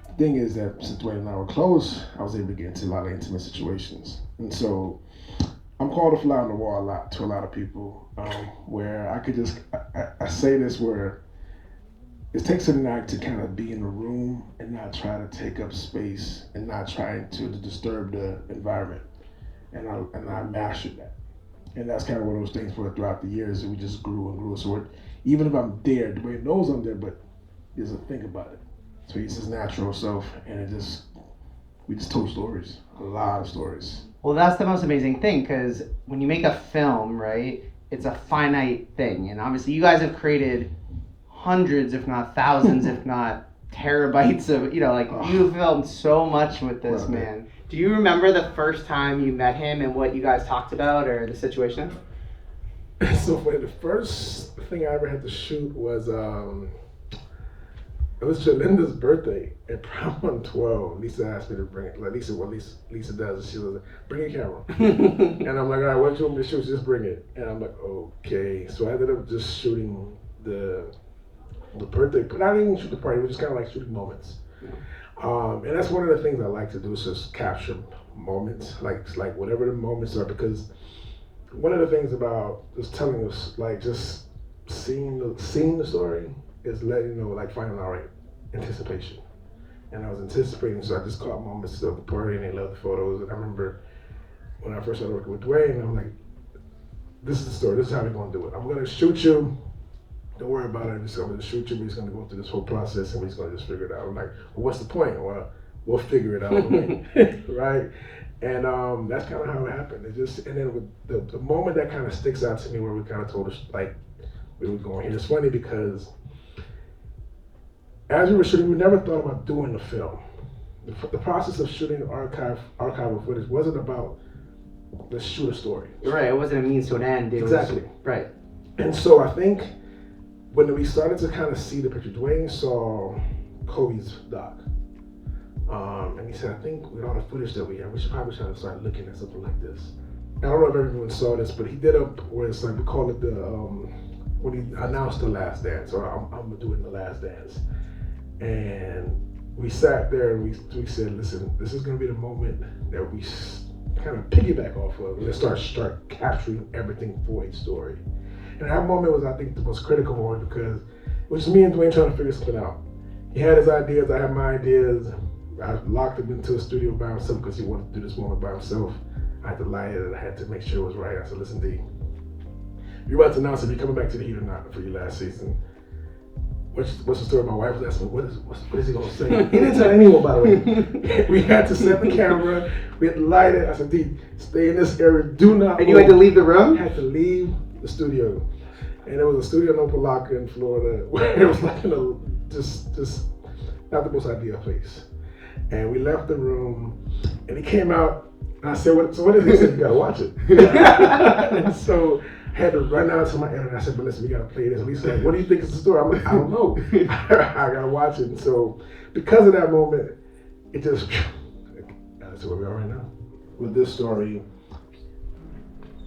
The thing is that since Dwyane and I were close, I was able to get into a lot of intimate situations. And so I'm called a fly on the wall a lot to a lot of people, where I could just, I say this where it takes a night to kind of be in the room and not try to take up space and not trying to disturb the environment. And I mastered that. And that's kind of one of those things for throughout the years that we just grew and grew. So even if I'm there, Dwyane knows I'm there, but he doesn't think about it. So he's his natural self, and we just told stories, a lot of stories. Well, that's the most amazing thing, because when you make a film, right, it's a finite thing. And obviously you guys have created hundreds, if not thousands, if not terabytes of, you filmed so much with this man. Do you remember the first time you met him and what you guys talked about or the situation? So the first thing I ever had to shoot was, it was Jalinda's birthday at prom on 12. Lisa asked me to bring it. Like Lisa does. She was like, bring your camera. And I'm like, all right, what do you want me to shoot? Just bring it. And I'm like, okay. So I ended up just shooting the birthday, but I didn't even shoot the party. It was just kind of like shooting moments. And that's one of the things I like to do is just capture moments, like whatever the moments are, because one of the things about just telling us, like just seeing the story is letting you know, like finding out right anticipation. And I was anticipating, so I just caught moments of the party and they loved the photos. And I remember when I first started working with Dwyane, I'm like, this is the story, this is how we're gonna do it. I'm gonna shoot you. Don't worry about it. I'm going to shoot you. We're just going to go through this whole process and we're just going to just figure it out. I'm like, well, what's the point? Well, we'll figure it out, right? And that's kind of how it happened. It just, and then with the moment that kind of sticks out to me, where we kind of told us like we were going here. It's funny because as we were shooting, we never thought about doing the film. The process of shooting archival footage wasn't about let's shoot a story. Right. It wasn't a means to an end. Exactly. Right. And so I think when we started to kind of see the picture, Dwyane saw Kobe's doc. And he said, I think with all the footage that we have, we should probably try to start looking at something like this. I don't know if everyone saw this, but he did up where it's like, we call it the, when he announced The Last Dance, or I'm doing The Last Dance. And we sat there and we said, listen, this is gonna be the moment that we kind of piggyback off of and start capturing everything for a story. And that moment was, I think, the most critical one because it was me and Dwyane trying to figure something out. He had his ideas, I had my ideas. I locked him into a studio by himself because he wanted to do this moment by himself. I had to light it, I had to make sure it was right. I said, listen, D, you're about to announce if you're coming back to the Heat or not for your last season. What's the story? My wife was asking me, what is he gonna say? He didn't tell anyone, by the way. We had to set the camera, we had to light it. I said, D, stay in this area, do not And you had to leave the room? I had to leave the studio. And there was a studio in Opelika in Florida where it was like, just not the most ideal place. And we left the room and he came out and I said, what is it? He said, you gotta watch it. And so I had to run out to my editor. I said, but listen, we gotta play this. And he's like, what do you think is the story? I'm like, I don't know. I gotta watch it. And so because of that moment, it just, that's where we are right now. With this story,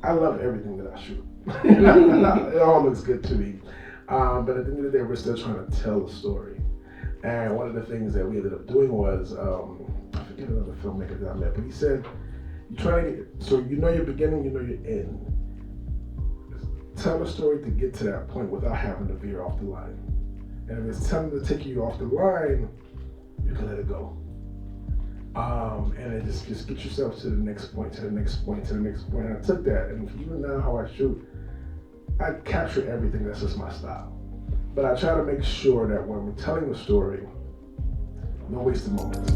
I love everything that I shoot. It all looks good to me. But at the end of the day, we're still trying to tell a story. And one of the things that we ended up doing was, I forget another filmmaker that I met, but he said, you're trying to get, so you know your beginning, you know your end. Tell a story to get to that point without having to veer off the line. And if it's time to take you off the line, you can let it go. And then just get yourself to the next point, to the next point, to the next point. And I took that, and even now how I shoot, I capture everything. That's just my style. But I try to make sure that when we're telling the story, no wasted moments.